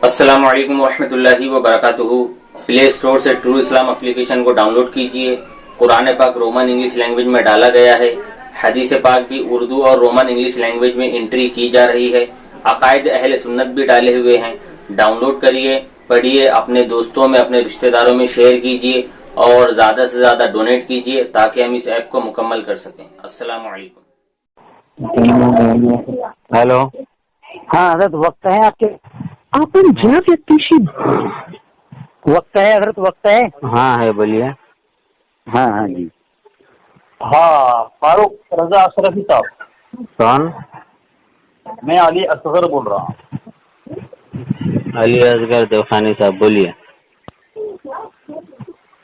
السلام علیکم ورحمۃ اللہ وبرکاتہ۔ پلے اسٹور سے ٹرو اسلام اپلیکیشن کو ڈاؤن لوڈ کیجیے۔ قرآن پاک رومن انگلش لینگویج میں ڈالا گیا ہے، حدیث پاک بھی اردو اور رومن انگلش لینگویج میں انٹری کی جا رہی ہے، عقائد اہل سنت بھی ڈالے ہوئے ہیں۔ ڈاؤن لوڈ کریے، پڑھیے، اپنے دوستوں میں اپنے رشتہ داروں میں شیئر کیجیے اور زیادہ سے زیادہ ڈونیٹ کیجیے تاکہ ہم اس ایپ کو مکمل کر سکیں۔ السلام علیکم۔ ہیلو، ہاں حضرت وقت ہے آپ کے؟ आपण ज्या व्यक्तीशी وقت ہے حضرت، وقت ہے؟ ہاں ہے، بولیے۔ ہاں ہاں جی، ہاں فاروق رضا اشرفی صاحب، کون؟ میں علی اصغر بول رہا ہوں۔ علی اصغر دیوخانی صاحب، بولیے۔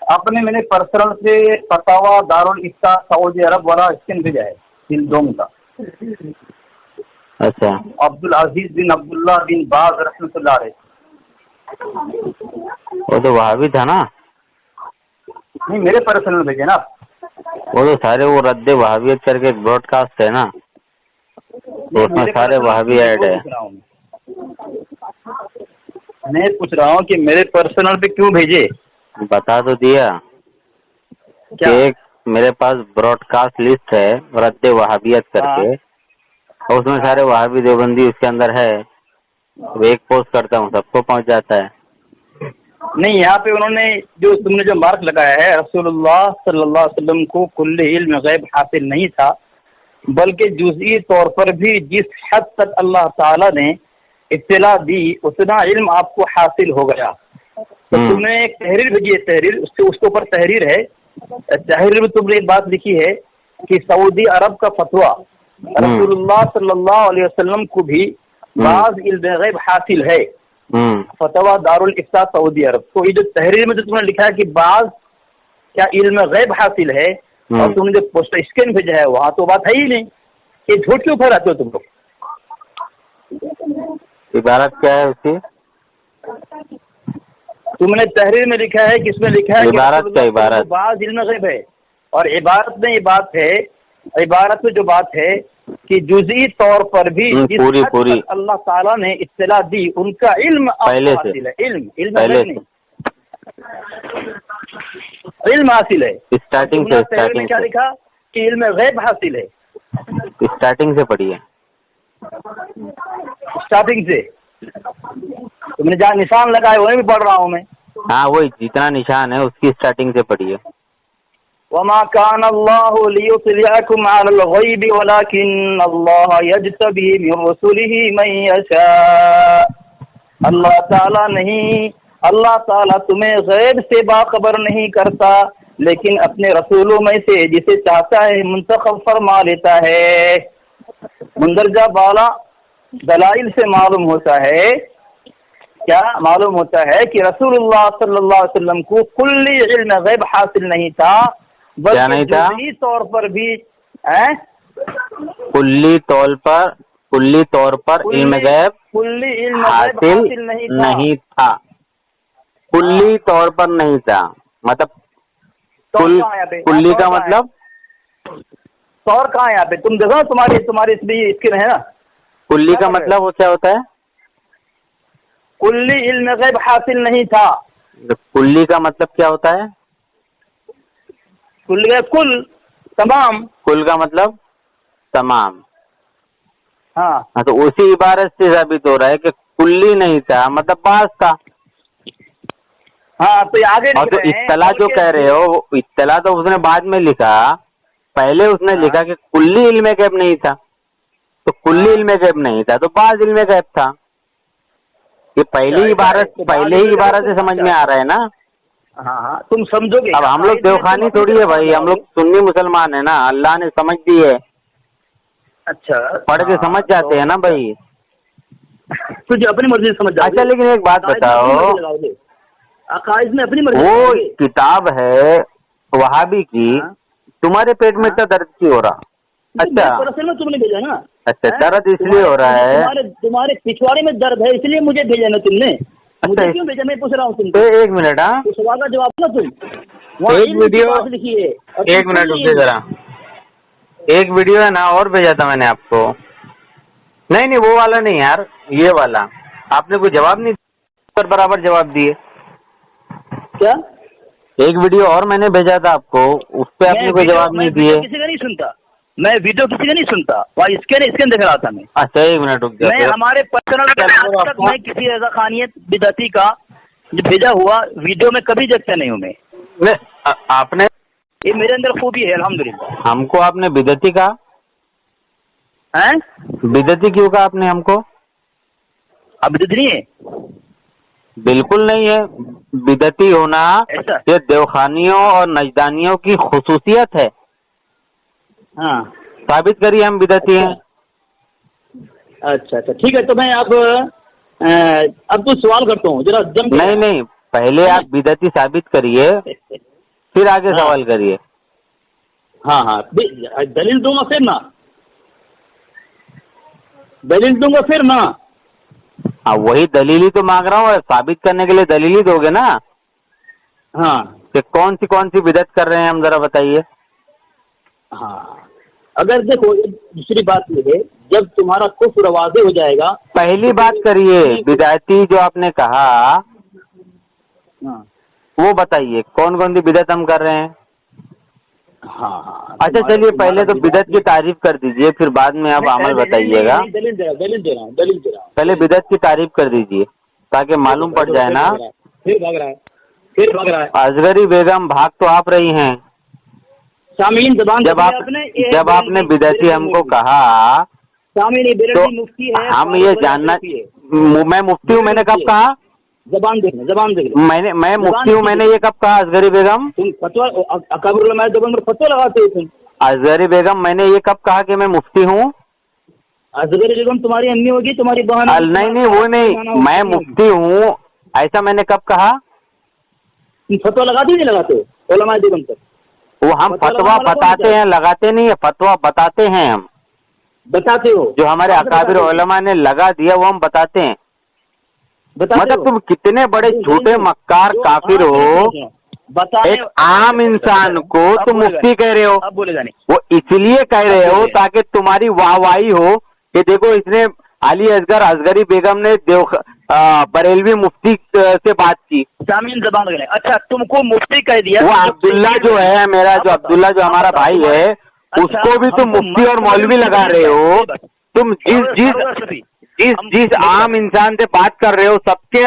آپ نے میں نے پرسنل سے فتاوا دارالافتاء سعودی عرب والا اسکین بھیجا ہے، ہندوم کا۔ اچھا، عبدالعزیز بن عبداللہ بن باز رحمۃ اللہ علیہ۔ وہ تو وہاں بھی تھا نا؟ نہیں، میرے پرسنل بھیجے نا۔ وہ تو سارے وہ رد وہابیت کر کے ایک براڈ کاسٹ ہے نا، تو اس میں سارے وہابی ایڈ ہے۔ میں پوچھ رہا ہوں کہ میرے پرسنل پہ کیوں بھیجے؟ بتا تو دیا کہ ایک میرے پاس براڈ کاسٹ لسٹ ہے رد وہابیت کر کے، اور اس میں سارے وہابی دیوبندی اس کے اندر ہے، ایک پوسٹ کرتا ہوں سب کو پہنچ جاتا ہے۔ نہیں، یہاں پہ انہوں نے تم نے جو مارک لگایا ہے، رسول اللہ صلی اللہ علیہ وسلم کو کل علم غیب حاصل نہیں تھا، بلکہ جزئی طور پر بھی جس حد تک اللہ تعالی نے اطلاع دی اتنا علم آپ کو حاصل ہو گیا۔ تو تم نے ایک تحریر بھیجی ہے، تحریر اس کے اوپر تحریر ہے، تحریر میں تم نے ایک بات لکھی ہے کہ سعودی عرب کا فتویٰ رسول اللہ صلی اللہ علیہ وسلم کو بھی بعض علم غیب حاصل ہے، فتویٰ دارالافتاء سعودی عرب۔ تو یہ جو تحریر میں جو تم نے لکھا ہے کہ بعض کیا علم غیب حاصل ہے، اور تم نے جو پوسٹر اسکین بھیجا ہے وہاں تو بات ہے ہی نہیں، یہ جھوٹ کیوں پھیلاتے ہو تم لوگ؟ عبارت کیا ہے اس کی؟ تم نے تحریر میں لکھا ہے کہ اس میں لکھا ہے کہ عبارت کیا؟ عبارت بعض علم غیب ہے، اور عبارت میں یہ بات ہے، عبارت میں جو بات ہے کہ جزئی طور پر بھی جس حد تک اللہ تعالیٰ نے اطلاع دی ان کا علم پہلے سے حاصل ہے، علم پہلے نہیں، علم حاصل ہے۔ اسٹارٹنگ سے میں کیا لکھا کہ علم غیب حاصل ہے؟ اسٹارٹنگ سے پڑھیے، اسٹارٹنگ سے تم نے جہاں نشان لگائے وہیں بھی پڑھ رہا ہوں میں۔ ہاں وہی جتنا نشان ہے اس کی اسٹارٹنگ سے پڑھیے۔ وما كان الله ليطلعكم على الغيب ولكن الله يجتبي من رسله من يشاء۔ اللہ تعالیٰ تمہیں غیب سے باخبر نہیں کرتا، لیکن اپنے رسولوں میں سے جسے چاہتا ہے منتخب فرما لیتا ہے۔ مندرجہ بالا دلائل سے معلوم ہوتا ہے، کیا معلوم ہوتا ہے کہ رسول اللہ صلی اللہ علیہ وسلم کو کلی علم غیب حاصل نہیں تھا، بلکہ جزئی طور پر بھی کلی طور پر علم غیب حاصل نہیں تھا، کلی طور پر نہیں تھا، مطلب کلی کا مطلب طور کہاں ہے یہاں پہ؟ تم دیکھو تمہارے اس میں اسکن ہے نا، کلی کا مطلب وہ کیا ہوتا ہے؟ کلی علم غیب حاصل نہیں تھا۔ کلی کا مطلب کیا ہوتا ہے؟ کل تمام، کل کا مطلب تمام۔ ہاں تو اسی عبارت سے ثابت ہو رہا ہے کہ کلی نہیں تھا مطلب بعض تھا۔ ہاں تو آگے اور تو اطلاع جو کہہ رہے ہو، اطلاع تو اس نے بعد میں لکھا، پہلے اس نے لکھا کہ کلی علم غیب نہیں تھا، تو کلی علم غیب نہیں تھا تو بعض علم غیب تھا۔ یہ پہلے ہی عبارت سے سمجھ میں آ رہا ہے نا۔ ہاں تم سمجھو گے۔ اب ہم لوگ دیوخانی تھوڑی ہے بھائی، ہم لوگ سنی مسلمان ہیں نا، اللہ نے سمجھ دی ہے، اچھا پڑھ کے سمجھ جاتے ہیں نا بھائی، تجھے اپنی مرضی سمجھ جاؤ۔ اچھا لیکن ایک بات بتاؤ، عقائد میں اپنی مرضی وہ کتاب ہے وہابی کی، تمہارے پیٹ میں اتنا درد کیوں ہو رہا؟ اچھا تم نے بھیجا نا، اچھا درد اس لیے ہو رہا ہے، تمہارے پچھواڑے میں درد ہے اس لیے مجھے بھیجا نا تم نے، مجھے کیوں بھیجا؟ میں پوچھ رہا ہوں تم کو۔ ایک منٹ، ہاں سوال کا جواب نا تم ایک ویڈیو، لکھیے، ایک منٹ رکیے ذرا، ایک ویڈیو ہے نا اور بھیجا تھا میں نے آپ کو، نہیں وہ والا نہیں یار، یہ والا آپ نے کوئی جواب نہیں बराबर जवाब दिए। क्या एक वीडियो और मैंने भेजा था आपको, उस पे आपने कोई जवाब नहीं दिए। किसी का नहीं सुनता, मैं वीडियो किसी का नहीं सुनता, वहाँ स्कैन देख रहा था मैं। अच्छा एक मिनट रुक मैं जाओ। हमारे पर्सनल आज तक मैं किसी रजा खानियत बिदअती का जो भेजा हुआ वीडियो में कभी देखता नहीं हूँ मैं। आपने ये मेरे अंदर खूबी है अल्हम्दुलिल्लाह। हमको आपने बिदअती कहा, हैं? बिदअती क्यों कहा आपने हमको? अब बिदअत नहीं है बिल्कुल नहीं है। बिदअती होना ऐसा? ये देवखानियों और नजदानियों की खुसूसियत है। हाँ साबित करिए हम बिदअती हैं। अच्छा ठीक है, तो मैं अब तो सवाल करता हूँ जरा जम के। नहीं पहले आप बिदअती साबित करिए, फिर आगे सवाल करिए। हाँ दलील दूंगा फिर ना, दलील दूंगा फिर ना। हाँ वही दलील ही तो मांग रहा हूँ, साबित करने के लिए दलील ही दोगे ना। हाँ कि कौन सी बिदअत कर रहे हैं हम जरा बताइए। हाँ अगर देखो दूसरी बात ये है, जब तुम्हारा कुफ्र वाज़ेह हो जाएगा। पहली बात करिए, बिदअती जो आपने कहा हाँ वो बताइए कौन सी बिदअत हम कर रहे हैं। हाँ अच्छा चलिए पहले तो बिदअत की तारीफ कर दीजिए, फिर बाद में आप अमल बताइएगा। दलील दे रहा हूँ। पहले बिदअत की तारीफ कर दीजिए ताकि मालूम पड़ जाए ना। फिर भाग रहा है। असगरी बेगम भाग तो आप रही हैं। सामीन जबान जब आपने बिदअती हमको कहा तो मुफ्ती है, हम ये जानना, मैं मुफ्ती हूँ मैंने कब कहा? जबान देख मैं मुफ्ती हूँ मैंने ये कब कहा? असगरी बेगम तुम फतवा अकबर उलमा देवबंद में फतवा लगाते हो तुम। असगरी बेगम मैंने ये कब कहा कि मैं मुफ्ती हूँ? असगरी बेगम तुम्हारी अम्मी होगी, तुम्हारी बहन। नहीं वो नहीं, मैं मुफ्ती हूँ ऐसा मैंने कब कहा? तुम फतवा लगाते नहीं लगाते हो उलमा देवबंद पर? वो हम फतवा बताते हैं, लगाते नहीं है, फतवा बताते हैं हम। बताते हो? जो हमारे अकाबिर उलमा ने लगा दिया वो हम बताते हैं। मतलब तुम कितने बड़े झूठे मक्कार काफिर हो, एक आम इंसान को तुम मुफ्ती कह रहे हो। अब बोलेगा नहीं, वो इसलिए कह रहे हो ताकि तुम्हारी वाहवाही हो कि देखो इसने अली असगर असगरी बेगम ने बरेलवी मुफ्ती से बात की। सामीन जबान लगे। अच्छा तुमको मुफ्ती कह दिया, वो अब्दुल्ला जो है मेरा, जो अब्दुल्ला जो हमारा भाई है, उसको भी तुम मुफ्ती और मौलवी लगा रहे हो। तुम जिस आम इंसान से बात कर रहे हो सबके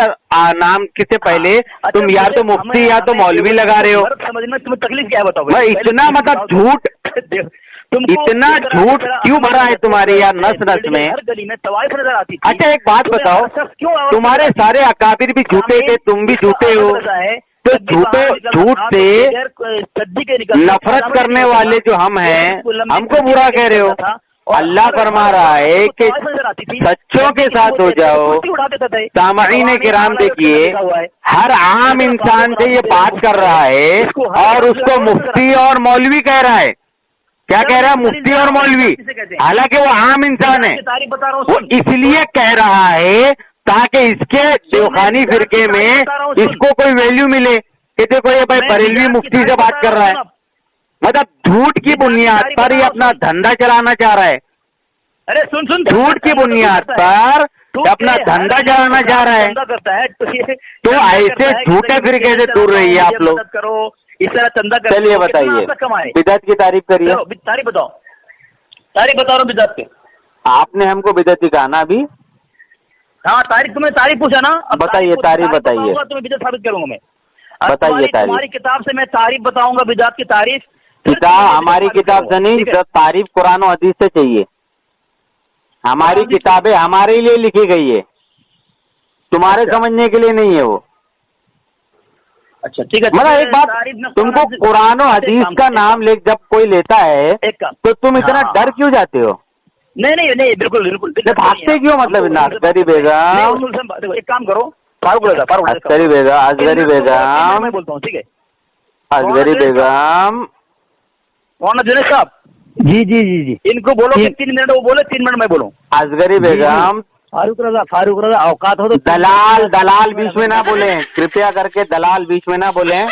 नाम से पहले तुम या तो मुफ्ती या तो मौलवी लगा रहे हो। समझ में तुम्हें तकलीफ क्या है बताओ? इतना मतलब झूठ, इतना झूठ क्यों भरा है तुम्हारी यार नस में? हर गली में तवाइफ नजर आती थी। अच्छा एक बात बताओ, तुम्हारे सारे अकाबिर भी झूठे थे, तुम भी झूठे हो, तो झूठ से नफरत करने वाले जो हम हैं हमको बुरा कह रहे हो। अल्लाह फरमा रहा है कि सच्चों के साथ हो जाओ। सामईन किराम देखिए, हर आम इंसान से ये बात कर रहा है और उसको मुफ्ती और मौलवी कह रहा है। क्या कह रहा है? मुफ्ती और मौलवी, हालांकि वो आम इंसान है। वो इसलिए कह रहा है ताकि इसके देवखानी फिरके में इसको कोई वैल्यू मिले कि देखो ये भाई बरेलवी मुफ्ती से बात कर रहा है। मतलब झूठ की बुनियाद पर ये अपना धंधा चलाना चाह रहा है। अरे सुन झूठ की बुनियाद पर अपना धंधा चलाना चाह रहा है। तो ऐसे झूठे फिरके से दूर रहिए आप लोग। करो इस तरह चंदा करो। चलिए बताइए, बिदअत की तारीफ करिए। तारीफ बताओ रहा हूँ बिदअत के। आपने हमको बिदअती कहा ना अभी? हाँ तुमने तारीफ पूछा ना, बताइए तारीफ बताइए। तुम्हें बिदअत साबित करूंगा मैं। बताइए तारीफ। हमारी किताब से मैं तारीफ बताऊंगा बिदअत की तारीफ। किताब हमारी किताब से नहीं, तारीफ कुरान और हदीस से चाहिए। हमारी किताबें हमारे लिए लिखी गई है, तुम्हारे समझने के लिए नहीं है वो। अच्छा ठीक है। मतलब एक बात, तुमको कुरान और हदीस का नाम ले जब कोई लेता है तो तुम इतना डर क्यों जाते हो? नहीं बिल्कुल भागते क्यों? मतलब असगरी बेगम, एक काम करो, असगरी बेगम मैं बोलता हूँ, ठीक है? असगरी बेगम, मौलाना जुनैद साहब। जी इनको बोलो कि 3 मिनट वो बोले, 3 मिनट मैं बोलूं। असगरी बेगम, फारूक रजा औकात हो तो दलाल बीच में ना बोले, कृपया करके दलाल बीच में ना बोले।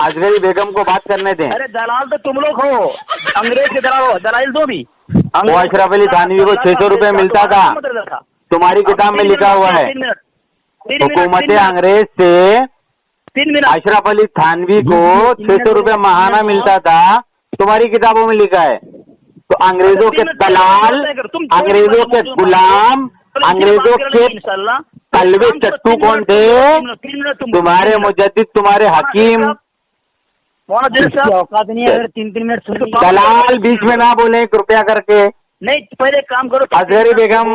असगरी बेगम को बात करने दें। अरे दलाल तो तुम लोग हो, अंग्रेज के दलाल हो, दलाल दो भी। वो अशरफ अली थानवी को 600 रुपए मिलता था, तुम्हारी किताब में लिखा हुआ है। हुकूमत अंग्रेज से 3 मिनट। अशरफ अली थानवी को 600 रुपया महाना मिलता था, तुम्हारी किताबों में लिखा है। तो अंग्रेजों के दलाल, अंग्रेजों के गुलाम, अंग्रेजों के कलवे चट्टू कौन थे? तुम्हारे मुजद्दिद, तुम्हारे हकीम। औकात नहीं है, अगर 3 मिनट दलाल बीच में ना बोले कृपया करके। नहीं, पहले काम करो। असगरी बेगम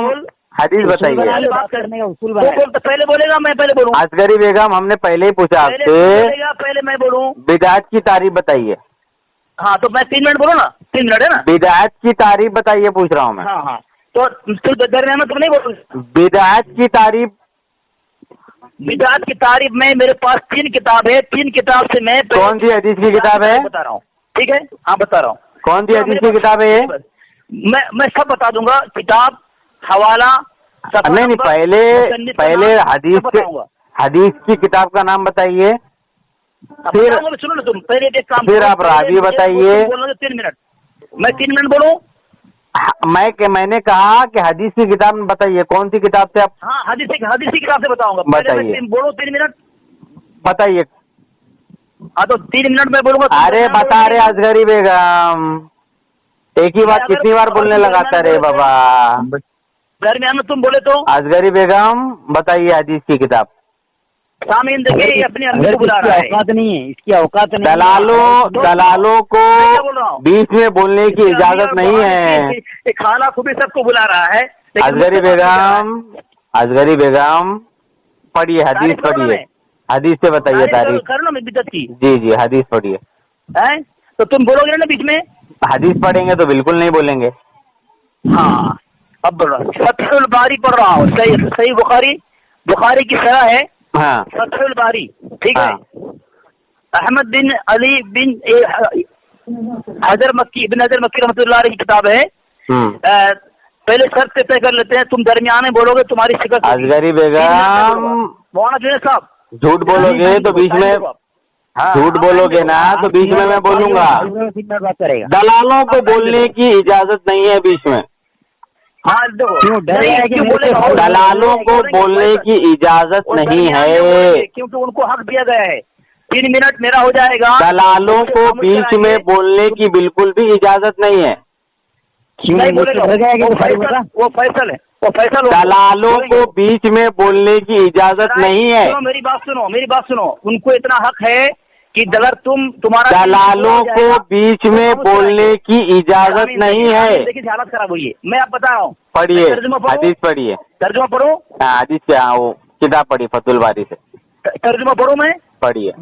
हदीस बताइए। बात करने का उसूल पहले बोलेगा, मैं पहले बोलूँ। असगरी बेगम हमने पहले ही पूछा आपसे, पहले मैं बोलूँ। बिदात की तारीफ बताइए। हाँ, तो मैं 3 मिनट बोलूँ ना, 3 मिनट है ना। बिदात की तारीफ बताइए पूछ रहा हूँ मैं। हाँ हाँ, तो दरमियान में तुम नहीं बोलोगे। बिदात की तारीफ, बिदात की तारीफ में मेरे पास 3 किताब है, 3 किताब से मैं कौन सी हदीस की किताब है? बता रहा हूँ, ठीक है? हाँ बता रहा हूँ। कौन सी हदीस की किताब है ये? मैं सब बता दूंगा, किताब, हवाला। नहीं, पहले हदीस की किताब का नाम बताइए, फिर सुनो ना तुम, पहले एक काम, फिर आप रावी बताइए। 3 मिनट, मैं 3 मिनट बोलूँ। मैंने कहा कि हदीस की किताब में बताइए, कौन सी किताब से आप? हाँ, हदीस की किताब से बताऊंगा। बताइए, बोलो 3 मिनट बताइए। हाँ, तो 3 मिनट में बोलूंगा। अरे बता रहे असगरी बेगम, एक ही बात कितनी बार बोलने लगाता रे बाबा। दरमियान में तुम बोले तो। असगरी बेगम बताइए हदीस की किताब। सामीन देखिए, अपने अंदर को बुला रहा है। औकात नहीं है, इसकी औकात नहीं। दलालों को बीच में बोलने की इजाजत नहीं है। खाला खुबी सबको बुला रहा है। असगरी बेगम पढ़िए, हदीस पढ़िए, हदीस से बताइए तारीफ। करो ना बिदत की। जी हदीस पढ़िए। तो तुम बोलोगे ना बीच में? हदीस पढ़ेंगे तो बिल्कुल नहीं बोलेंगे। हाँ, अब बोलो। फतहुल बारी पढ़ रहा हूँ, सही बुखारी की शरह है। हाँ, फतहुल बारी, ठीक है। अहमद बिन अली बिन हजर मक्की रहमतुल्लाह अलैह की किताब है। पहले शर्त तय कर लेते हैं, तुम दरमियान में बोलोगे, तुम्हारी शिकस्त। असगरी बेगम मौलाना जुनैद साहब, झूठ बोलोगे तो बीच में, झूठ बोलोगे ना तो बीच में मैं बोलूंगा। दलालों को बोलने की इजाजत नहीं है बीच में। हाँ, दलालों को बोलने की इजाजत नहीं है, क्योंकि उनको हक दिया गया है। 3 मिनट मेरा हो जाएगा। दलालों को बीच में बोलने की बिल्कुल भी इजाजत नहीं है। वो फैसल है, दलालों को बीच में बोलने की इजाजत नहीं है। मेरी बात सुनो। उनको इतना हक है कि अगर तुम्हारा दलालों को बीच में बोलने की इजाजत नहीं है। देखिए हालत खराब हुई है, मैं आप बता रहा हूँ। पढ़िए हदीस पढ़िए। तर्जुमा पढ़ो। हाँ, हदीस से वो किताब पढ़ी फतहुल बारी से। तर्जुमा पढ़ो मैं। पढ़िए।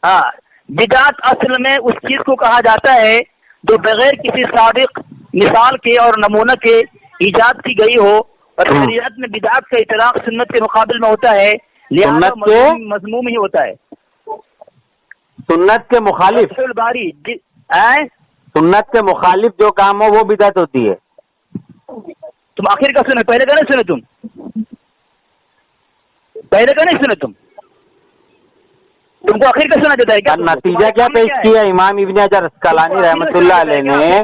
हाँ, बिदात असल में उस चीज को कहा जाता है जो बगैर किसी साबिक मिसाल के और नमूना के इजाद की गई हो, और शरीयत में बिदात का इतलाक सुन्नत के मुकाबिल में होता है, लिहाजा मज़मूम ही होता है। सुन्नत के मुखालिफ, सुन्नत के मुखालिफ जो काम हो वो बिदात होती है। तुम आखिर का सुने, पहले का नहीं सुने तुम? तुमको आखिर का सुना देता है क्या? नतीजा क्या पेश किया इमाम इब्न हजर अस्कलानी रहमतुल्लाह अलैह ने?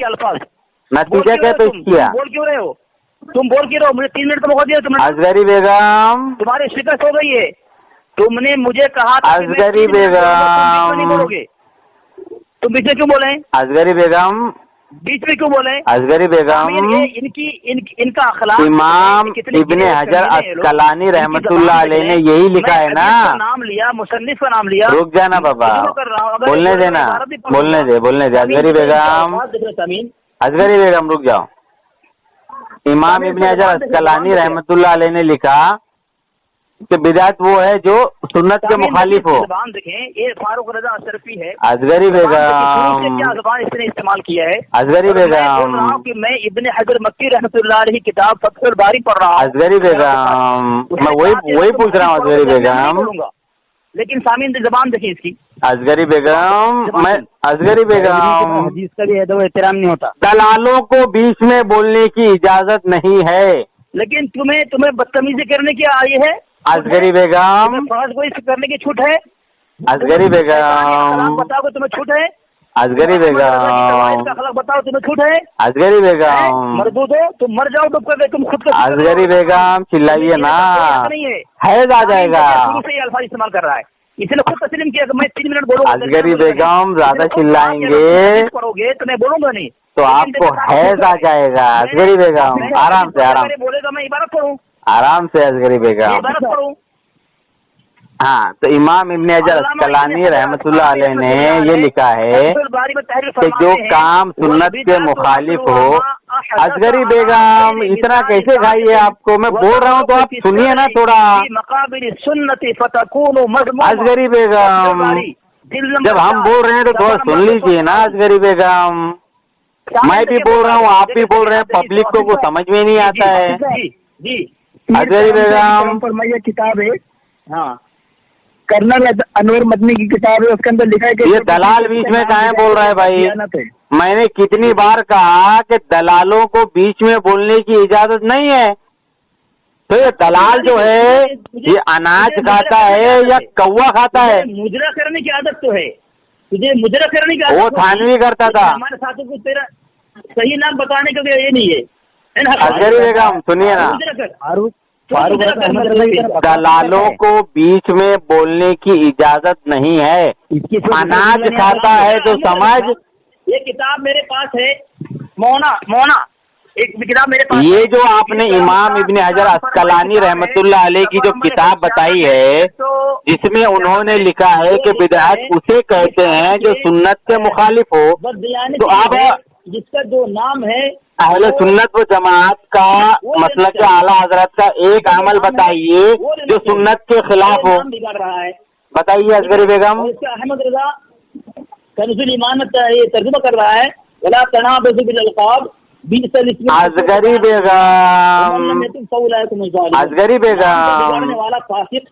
नतीजा क्या पेश किया? बोल क्यों रहे हो? तुम बोल क्यों रहे हो? मुझे 3 मिनट का मौका दिया तुमने। असगरी बेगम तुम्हारी शिकस्त हो गई है। तुमने मुझे कहा था असगरी बेगम, तुम बीच में क्यों बोले? असगरी बेगम बीच में क्यों बोले? असगरी बेगम, इनका अखलाक इमाम इब्ने हजर अस्कलानी रहमतुल्लाह अलैह ने यही लिखा है ना। नाम लिया, मुसन्निफ का नाम लिया। रुक जाना बाबा, बोलने देना, बोलने दे। असगरी बेगम रुक जाओ। इमाम इब्ने हजर अस्कलानी रहमतुल्लाह अलैह ने लिखा कि बिदात वो है जो सुन्नत के मुखालिफ हो। ये फारूक रजा अशरफी है। असगरी बेगम, क्या ज़बान इसने इस्तेमाल किया है? असगरी बेगम, कि मैं इब्ने हजर मक्की रहमतुल्लाह अलैह की किताब फतहुल बारी पढ़ रहा हूँ। असगरी बेगम, मैं वही पूछ रहा हूँ। असगरी बेगम, लेकिन सामीन ज़बान देखिए इसकी। असगरी बेगम, असगरी बेगम, हदीस का भी एहतराम नहीं होता। दलालों को बीच में बोलने की इजाजत नहीं है। लेकिन तुम्हें बदतमीजी करने की आई है? असगरी बेगम, फर्ज को करने की छूट है? असगरी बेगम, बताओ तुम्हें छूट है? असगरी बेगम, का खलक बताओ, तुम्हें छूट है? असगरी बेगम, मरदूद हो तुम, मर जाओ डूब करके, तुम खुद को असगरी बेगम चिल्लाइए ना, नहीं है, हैज आ जाएगा। शुरू से ये अल्फाज इस्तेमाल कर रहा है, इसने खुद तस्लीम किया कि मैं 3 मिनट बोलूंगा। असगरी बेगम ज्यादा चिल्लाएंगे करोगे तो मैं बोलूंगा नहीं, तो आपको हैज आ जाएगा। असगरी बेगम आराम से, आराम बोलेगा, मैं इबारत पढ़ूं, आराम से असगरी बेगम। इबारत पढ़ूं। हाँ, तो इमाम इब्न हजर अस्कलानी रहमतुल्लाह अलैह ने ये लिखा है कि जो काम सुन्नत के मुखालिफ हो, असगरी बेगम इतना कैसे खाइए, आपको मैं बोल रहा हूँ तो आप सुनिए ना थोड़ा। असगरी बेगम जब हम बोल रहे हैं तो थोड़ा सुन लीजिए ना असगरी बेगम, मैं भी बोल रहा हूँ, आप भी बोल रहे हैं, पब्लिक को कुछ समझ में नहीं आता है। असगरी बेगम फरमाइए, किताब है, हाँ, कर्नल अनवर मदनी की किताब है, उसके अंदर लिखा है कि ये दलाल बीच में कहाँ बोल रहा है भाई। मैंने कितनी बार कहा कि दलालों को बीच में बोलने की इजाजत नहीं है। तो ये दलाल जो है ये अनाज खाता है या कौवा खाता है? मुजरा करने की आदत तो है तुझे, मुजरा करने की आदत वो थानवी करता था। हमारे साथों को तेरा सही नाम बताने का ये नहीं है। असगरी बेगम सुनिए ना, दलालों को बीच में बोलने की इजाजत नहीं है। अनाज खाता है तो समझ। ये किताब मेरे पास है, मोना एक किताब मेरे पास। ये जो आपने इमाम इब्न हजर अस्कलानी रहमतुल्लाह अलैह की जो किताब बताई है, जिसमें उन्होंने लिखा है कि बिदअत उसे कहते हैं जो सुन्नत के मुखालिफ हो, तो आप जिसका जो नाम है अहले सुन्नत व जमात का मसलक के आला हजरत का एक अमल बताइए जो सुन्नत के खिलाफ हो, बिगाड़ रहा है। बताइए असगरी बेगम। अहमद रजा कंजुल ईमान ये तर्जुमा कर रहा है, वला तनाबज़ु बिल अलक़ाब असगरी बेगम, असगरी बेगम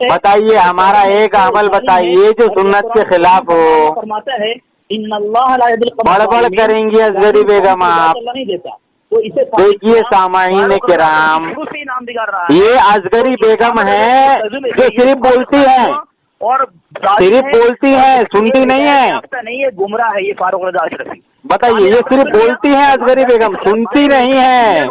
बताइए हमारा एक अमल बताइए जो सुन्नत के खिलाफ हो। फरमाता है बड़बड़ करेंगी असगरी बेगम आप। नहीं देता तो इसे देखिए सामाईन किराम, ये असगरी बेगम है जो सिर्फ बोलती है और सिर्फ बोलती है, सुनती नहीं है। नहीं है, गुमराह है ये फारूक रज़ा अशरफी। बताइए, ये सिर्फ बोलती है असगरी बेगम, सुनती नहीं है,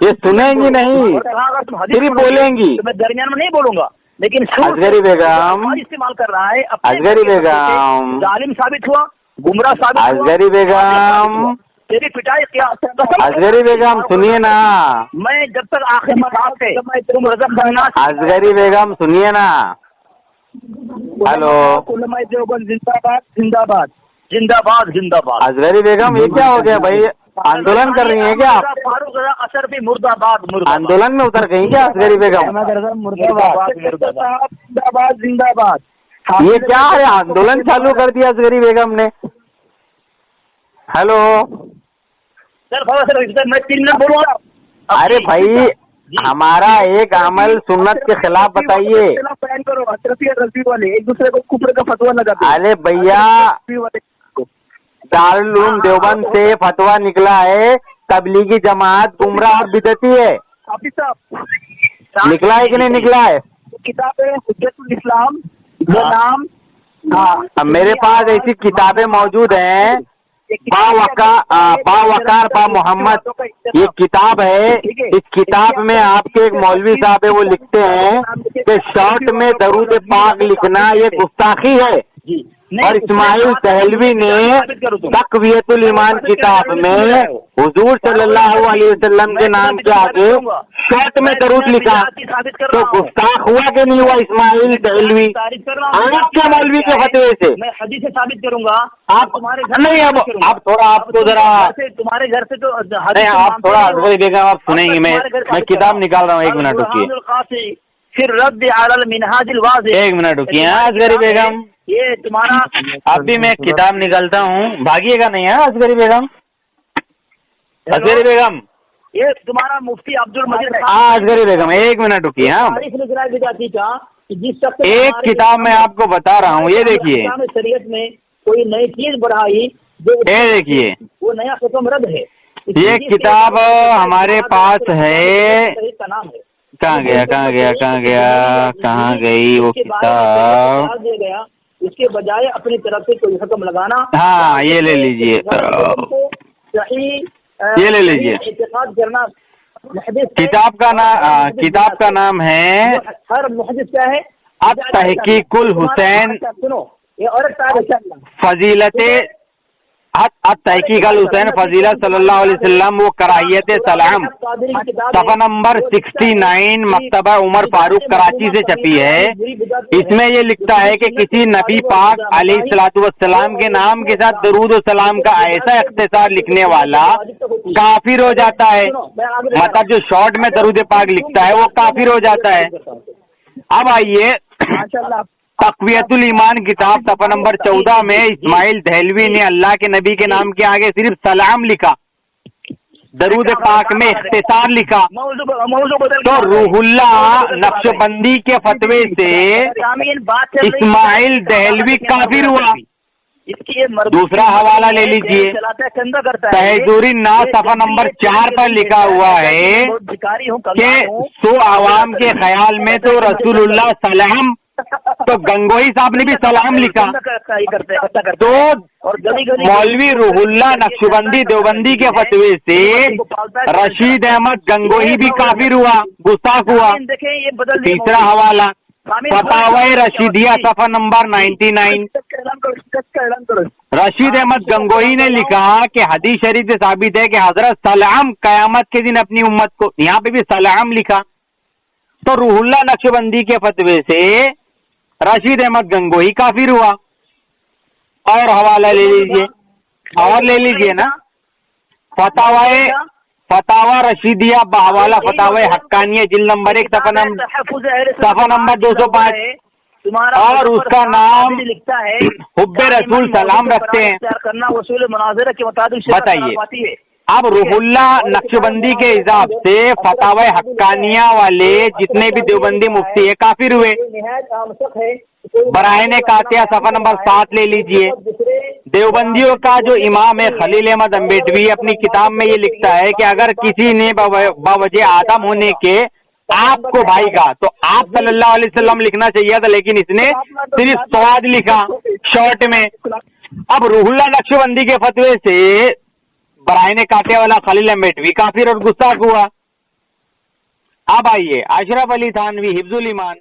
ये सुनेंगी नहीं, सिर्फ बोलेंगी। मैं दरमियान में नहीं बोलूंगा, लेकिन असगरी बेगम इस्तेमाल कर रहा है। असगरी बेगम जालिम साबित हुआ, गुमराह साबित हुआ। असगरी बेगम तेरी पिटाई क्या? असगरी बेगम सुनिए ना, मैं जब तक आखिरी सांस है तुम रज़ब बनना। असगरी बेगम सुनिए ना। हेलो, उलमाए देवबंद जिंदाबाद जिंदाबाद जिंदाबाद जिंदाबाद। असगरी बेगम ये क्या हो गया भाई, आंदोलन कर रही हैं क्या आप? फारूक रज़ा अशरफी मुर्दाबाद आंदोलन में उतर गई क्या असगरी बेगम? जिंदाबाद जिंदाबाद। ये क्या है, आंदोलन चालू कर दिया असगरी बेगम ने। हेलो सर मैं 3 मिनट बोलूँगा। अरे भाई हमारा एक अमल सुन्नत के खिलाफ बताइए। एक दूसरे को कुफर का फतवा लगाते। अरे भैया दारुल उलूम देवबंद से फतवा निकला है, तबलीगी जमात गुमराह और बिदती है। निकला है कि नहीं निकला है? किताब है हुज्जतुल इस्लाम, वो नाम। हाँ, मेरे पास ऐसी किताबें मौजूद हैं। बावकार बा मोहम्मद ये किताब है। इस किताब में आपके एक मौलवी साहब है, वो लिखते हैं कि शर्ट में दरूद पाक लिखना ये गुस्ताखी है। और इस्माइल दहलवी ने तक़वियतुल ईमान किताब में हुजूर सल्लल्लाहु अलैहि वसल्लम के नाम के आगे शर्ट में दरूद लिखा, तो गुस्ताख हुआ कि नहीं हुआ इस्माइल दहलवी आपके मौलवी के फतवे से? मैं हदीस से साबित करूंगा। आप तुम्हारे घर नहीं, अब आप थोड़ा आपको जरा तुम्हारे घर से तो नहीं, आप थोड़ा असगरी बेगम आप सुनेंगे। मैं किताब निकाल रहा हूँ, 1 मिनट रुकिए, फिर रद्द अलल मिनहाजुल वाज़िह। 1 मिनट रुकिए असगरी बेगम, ये तुम्हारा अभी मैं किताब निकालता हूँ, भागिएगा नहीं है असगरी बेगम। असगरी बेगम ये तुम्हारा मुफ्ती अब्दुल मजीद असगरी बेगम 1 मिनट रुकिए। हाँ, एक किताब मैं आपको बता रहा हूँ, ये देखिए शरीयत में कोई नई चीज बढ़ाई, ये देखिए वो नया हुक्म रद्द है। ये किताब हमारे पास है। नाम है कहाँ गया कहाँ गई वो किताब? इसके बजाय अपनी तरफ से कोई हुक्म लगाना। हाँ, ये ले लीजिए, ये ले लीजिए। इत्तेफाक करना किताब का नाम है हर मुहद्दिस क्या है, अत-तहकीकुल हुसैन सुनो ये और फजीलत अत-तहकीकुल हुसैन फजीलत सल्लल्लाहु अलैहि वसल्लम वो कराहियत सलाम, सफ़ा नंबर 69, मकतबा उमर फारूक कराची से छपी है। इसमें ये लिखता है कि किसी नबी पाक अलैहिस्सलातु वस्सलाम के नाम के साथ दरूद और सलाम का ऐसा इख्तिसार लिखने वाला काफिर हो जाता है। मतलब जो शॉर्ट में दरूद पाक लिखता है वो काफिर हो जाता है। अब आइए तक़वियतुल ईमान किताब सफ़ा नंबर 14 में इस्माइल दहलवी ने अल्लाह के नबी के नाम के आगे सिर्फ सलाम लिखा, दरूद पाक में इख्तिसार लिखा। तो रूहुल्ला नक्शबंदी के फतवे से इस्माइल दहलवी काफिर हुआ। दूसरा हवाला ले लीजिए, तहज़ुरी नास सफ़ा नंबर 4 पर लिखा हुआ है कि सो आवाम के ख्याल में तो रसूलुल्लाह सलाम, तो गंगोही साहब ने भी सलाम लिखा। तो मौलवी रूहुल्ला नक्शबंदी देवबंदी के फतवे से रशीद अहमद गंगोही भी काफिर हुआ, गुस्ताख हुआ। तीसरा हवाला फतावाए रशीदिया सफ़ा नंबर 99, रशीद अहमद गंगोही ने लिखा कि हदीस शरीफ से साबित है कि हजरत सलाम कयामत के दिन अपनी उम्मत को, यहाँ पे भी सलाम लिखा। तो रूहुल्ला नक्शबंदी के फतवे से रशीद अहमद गंगोही काफिर हुआ। और हवाला ले लीजिए, और ले लीजिए ना, फतावा रशीदिया बहवाला फतावा हक्कानिया जिल्द नंबर 1 सफ़ा नंबर 205, और उसका नाम लिखता है हुब्बे रसूल सलाम रखते हैं। करना वसूल मुनाज़रा के मुताबिक बताइए, अब रूहुल्ला नक्शबंदी के हिसाब से फतावा हक्कानिया वाले जितने भी देवबंदी मुफ्ती है काफिर हुए। बराहिन कातिया सफ़ा नंबर 7 ले लीजिए। देवबंदियों का जो इमाम है खलील अहमद अम्बेडवी अपनी किताब में ये लिखता है कि अगर किसी ने बावजह आदम होने के आपको भाईगा तो आप सल्लल्लाहु अलैहि वसल्लम लिखना चाहिए था, लेकिन इसने सिर्फ स्वाद लिखा शॉर्ट में। अब रूहुल्ला नक्शबंदी के फतवे से बराहिन कातिया वाला खलील अम्बेडवी काफिर और गुस्ताख हुआ। अब आइए अशरफ अली थानवी हिफ्जुल ईमान